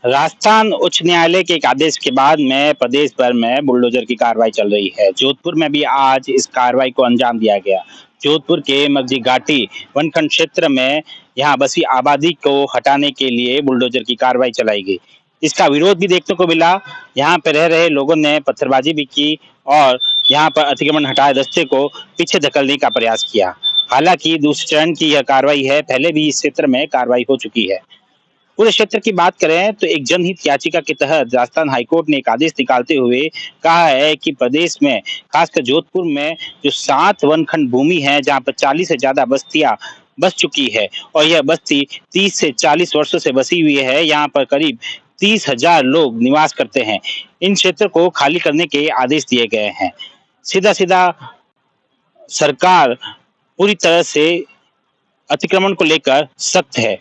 राजस्थान उच्च न्यायालय के एक आदेश के बाद में प्रदेश भर में बुलडोजर की कार्रवाई चल रही है। जोधपुर में भी आज इस कार्रवाई को अंजाम दिया गया। जोधपुर के मगजी घाटी वनखंड क्षेत्र में यहाँ बसी आबादी को हटाने के लिए बुलडोजर की कार्रवाई चलाई गई। इसका विरोध भी देखने को मिला। यहाँ पे रह रहे लोगों ने पत्थरबाजी भी की और यहाँ पर अतिक्रमण हटाए दस्ते को पीछे धकेलने का प्रयास किया। हालांकि दूसरे चरण की यह कार्रवाई है, पहले भी इस क्षेत्र में कार्रवाई हो चुकी है। पूरे क्षेत्र की बात करें तो एक जनहित याचिका के तहत राजस्थान हाईकोर्ट ने एक आदेश निकालते हुए कहा है कि प्रदेश में खासकर जोधपुर में जो 7 वनखंड भूमि है जहां पर 40 से ज्यादा बस्तियां बस चुकी है और यह बस्ती 30 से 40 वर्षों से बसी हुई है। यहाँ पर करीब 30,000 लोग निवास करते हैं। इन क्षेत्र को खाली करने के आदेश दिए गए हैं। सीधा सीधा सरकार पूरी तरह से अतिक्रमण को लेकर सख्त है।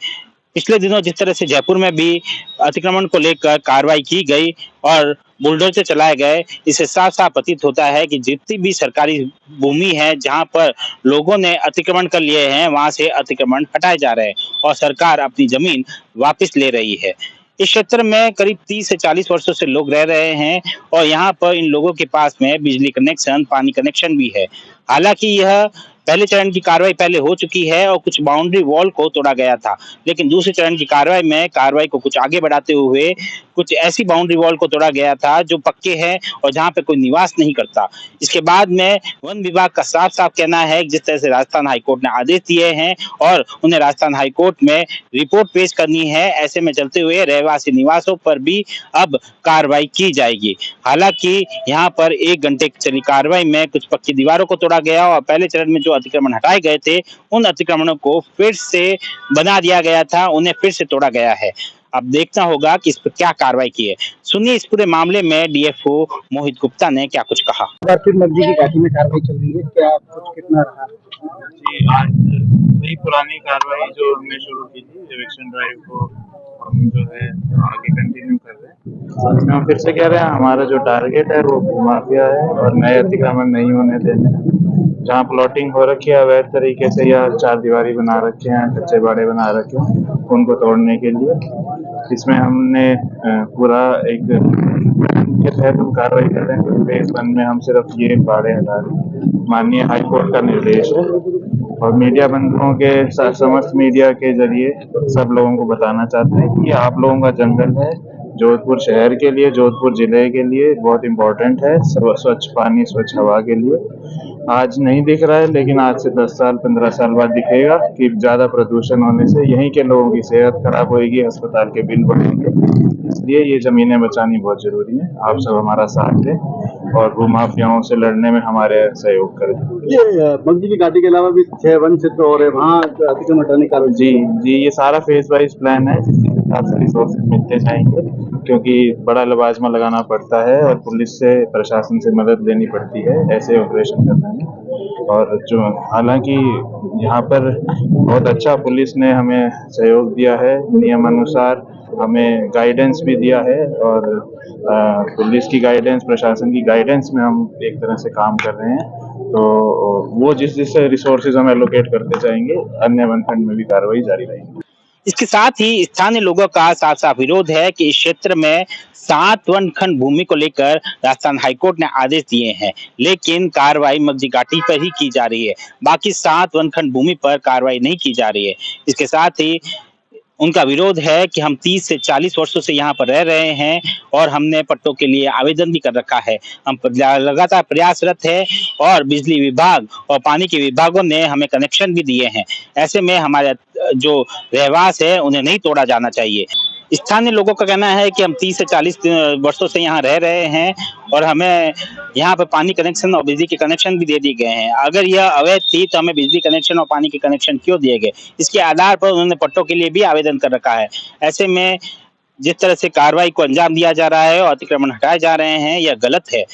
पिछले दिनों जिस तरह से जयपुर में भी अतिक्रमण को लेकर कार्रवाई की गई और बुलडोजर चलाए गए, इससे साफ साफ प्रतीत होता है कि जितनी भी सरकारी भूमि है जहां पर लोगों ने अतिक्रमण कर लिए हैं, वहां से अतिक्रमण हटाए जा रहे हैं और सरकार अपनी जमीन वापस ले रही है। इस क्षेत्र में करीब 30 से 40 वर्षों से लोग रह रहे हैं और यहाँ पर इन लोगों के पास में बिजली कनेक्शन, पानी कनेक्शन भी है। हालांकि यह पहले चरण की कार्रवाई पहले हो चुकी है और कुछ बाउंड्री वॉल को तोड़ा गया था, लेकिन दूसरे चरण की कार्रवाई में कार्रवाई को कुछ आगे बढ़ाते हुए कुछ ऐसी बाउंड्री वॉल को तोड़ा गया था जो पक्के हैं और जहां पे कोई निवास नहीं करता। इसके बाद में वन विभाग का साफ साफ कहना है कि जिस तरह से राजस्थान हाईकोर्ट ने आदेश दिए हैं और उन्हें राजस्थान हाईकोर्ट में रिपोर्ट पेश करनी है, ऐसे में चलते हुए रहवासी निवासों पर भी अब कार्रवाई की जाएगी। हालांकि यहाँ पर 1 घंटे चली कार्रवाई में कुछ पक्की दीवारों को तोड़ा गया और पहले चरण में जो अतिक्रमण हटाए गए थे उन अतिक्रमणों को फिर से बना दिया गया था, उन्हें फिर से तोड़ा गया है। अब देखना होगा कि इस पर क्या कार्रवाई की है। सुनिए इस पूरे मामले में डीएफओ मोहित गुप्ता ने क्या कुछ कहा। फिर मगजी की घाटी में कार्रवाई चल रही है, क्या कुछ कितना रहा? जी, आज वही पुरानी कार्रवाई जो हमने शुरू की थी, एविक्शन ड्राइव को हम जो है आगे कंटिन्यू कर रहे हैं। इसमें हम फिर से कह रहे हैं, हमारा जो टारगेट है वो भूमाफिया है और नए अतिक्रमण नहीं होने देने हैं। जहाँ प्लॉटिंग हो रखी है अवैध तरीके से या 4 दीवारी बना रखे हैं, कच्चे बाड़े बना रखे हैं, उनको तोड़ने के लिए इसमें हमने पूरा एक के तहत हम कार्रवाई कर रहे हैं। फेज 1 में हम सिर्फ ये बाड़े हटा रहे हैं। माननीय हाईकोर्ट का निर्देश है और मीडिया बंधुओं के समस्त मीडिया के जरिए सब लोगों को बताना चाहते हैं कि आप लोगों का जंगल है, जोधपुर शहर के लिए, जोधपुर जिले के लिए बहुत इम्पोर्टेंट है, स्वच्छ पानी स्वच्छ हवा के लिए। आज नहीं दिख रहा है लेकिन आज से 10 साल 15 साल बाद दिखेगा कि ज्यादा प्रदूषण होने से यहीं के लोगों की सेहत खराब होगी, अस्पताल के बिल बढ़ेंगे। इसलिए ये जमीनें बचानी बहुत जरूरी है। आप सब हमारा साथ दें और भूमाफियाओं से लड़ने में हमारे सहयोग करें। ये मगजी की घाटी के अलावा भी 6 वन क्षेत्र और है, वहाँ अतिक्रमण हटाने का जी, ये सारा फेज वाइज प्लान है जिसके हिसाब से रिसोर्सेज मिलते जाएंगे, क्योंकि बड़ा लबाजमा लगाना पड़ता है और पुलिस से, प्रशासन से मदद लेनी पड़ती है ऐसे ऑपरेशन करने में। और जो हालांकि यहाँ पर बहुत अच्छा पुलिस ने हमें सहयोग दिया है, नियमानुसार हमें गाइडेंस भी दिया है और पुलिस की गाइडेंस, प्रशासन की गाइडेंस में हम एक तरह से काम कर रहे हैं। तो वो जिस रिसोर्सेज हम एलोकेट करते जाएंगे, अन्य वनखंड में भी कार्रवाई जारी रहेगी। इसके साथ ही स्थानीय लोगों का साफ साफ विरोध है कि इस क्षेत्र में 7 वनखंड भूमि को लेकर राजस्थान हाईकोर्ट ने आदेश दिए हैं, लेकिन कार्रवाई मगजी घाटी पर ही की जा रही है। बाकी 7 वनखंड भूमि पर कार्रवाई नहीं की जा रही है। इसके साथ ही उनका विरोध है कि हम 30 से 40 वर्षों से यहाँ पर रह रहे हैं और हमने पट्टों के लिए आवेदन भी कर रखा है। हम लगातार प्रयासरत है और बिजली विभाग और पानी के विभागों ने हमें कनेक्शन भी दिए हैं। ऐसे में हमारे जो रहवास है उन्हें नहीं तोड़ा जाना चाहिए। स्थानीय लोगों का कहना है कि हम 30 से 40 वर्षों से यहाँ रह रहे हैं और हमें यहाँ पर पानी कनेक्शन और बिजली के कनेक्शन भी दे दिए गए हैं। अगर यह अवैध थी तो हमें बिजली कनेक्शन और पानी के कनेक्शन क्यों दिए गए? इसके आधार पर उन्होंने पट्टों के लिए भी आवेदन कर रखा है। ऐसे में जिस तरह से कार्रवाई को अंजाम दिया जा रहा है और अतिक्रमण हटाए जा रहे हैं, यह गलत है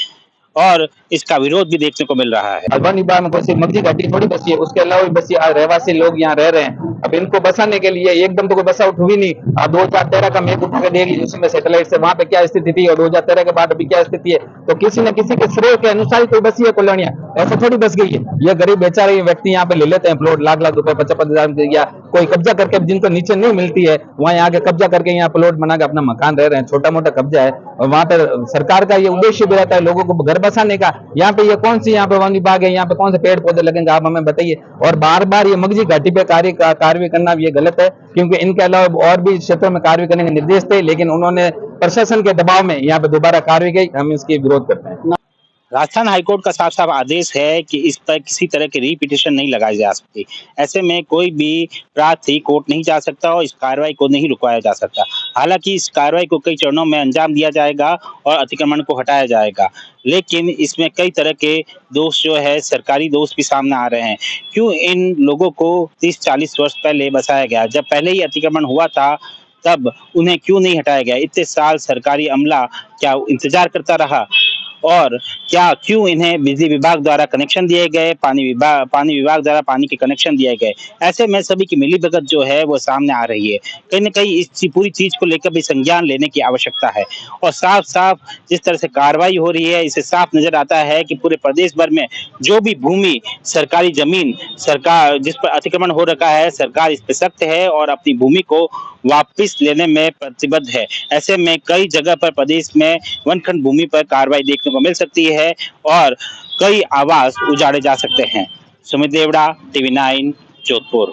और इसका विरोध भी देखने को मिल रहा है। वन विभाग में कोई मगजी घाटी थोड़ी बसी है, उसके अलावा भी बसी रहवासी लोग यहाँ रह रहे हैं। अब इनको बसाने के लिए एकदम तो कोई बसा उठ हुई नहीं। 2013 का मैप उठा के देख लीजिए, उसमें सैटेलाइट से वहां पे क्या स्थिति थी और 2013 के बाद अभी क्या स्थिति है। तो किसी न किसी के श्रेय के अनुसार ही कोई बसी है कॉलोनियां, ऐसा थोड़ी बस गई है। ये गरीब बेचारे व्यक्ति यहाँ पे ले लेते हैं प्लॉट लाख लाख रुपए 50-50 या कोई कब्जा करके, जिनको नीचे नहीं मिलती है वहां आके कब्जा करके यहाँ प्लॉट बना के अपना मकान रह रहे हैं। छोटा मोटा कब्जा है और वहां पे सरकार का ये उद्देश्य भी रहता है लोगों को घर बसाने का। यहाँ पे ये कौन सी यहाँ पे वन विभाग है, यहाँ पे कौन से पेड़ पौधे लगेंगे, आप हमें बताइए। और बार बार ये मगजी घाटी पे कार्रवाई करना ये गलत है, क्योंकि इनके अलावा और भी क्षेत्रों में कार्रवाई करने के निर्देश थे, लेकिन उन्होंने प्रशासन के दबाव में यहाँ पे दोबारा कार्रवाई की। हम इसकी विरोध करते हैं। राजस्थान हाईकोर्ट का साफ साफ आदेश है कि इस पर किसी तरह की रीपिटिशन नहीं लगाई जा सकती। ऐसे में कोई भी प्रार्थी कोर्ट नहीं जा सकता और इस कार्रवाई को नहीं रुकवाया जा सकता। हालांकि इस कार्रवाई को कई चरणों में अंजाम दिया जाएगा और अतिक्रमण को हटाया जाएगा, लेकिन इसमें कई तरह के दोष जो है सरकारी दोष भी सामने आ रहे हैं। क्यों इन लोगों को 30-40 वर्ष पहले बसाया गया? जब पहले ही अतिक्रमण हुआ था तब उन्हें क्यों नहीं हटाया गया? इतने साल सरकारी अमला क्या इंतजार करता रहा? और क्या क्यों इन्हें बिजली विभाग द्वारा कनेक्शन दिए गए, पानी विभाग द्वारा पानी के कनेक्शन दिए गए? ऐसे में सभी की मिलीभगत जो है वो सामने आ रही है। कहीं न कहीं इस पूरी चीज को लेकर भी संज्ञान लेने की आवश्यकता है। और साफ साफ जिस तरह से कार्रवाई हो रही है, इससे साफ नजर आता है कि पूरे प्रदेश भर में जो भी भूमि, सरकारी जमीन सरकार जिस पर अतिक्रमण हो रखा है, सरकार इस पर सख्त है और अपनी भूमि को वापस लेने में प्रतिबद्ध है। ऐसे में कई जगह पर प्रदेश में वनखंड भूमि पर कार्रवाई देखने को मिल सकती है और कई आवास उजाड़े जा सकते हैं। सुमित देवड़ा, TV9, जोधपुर।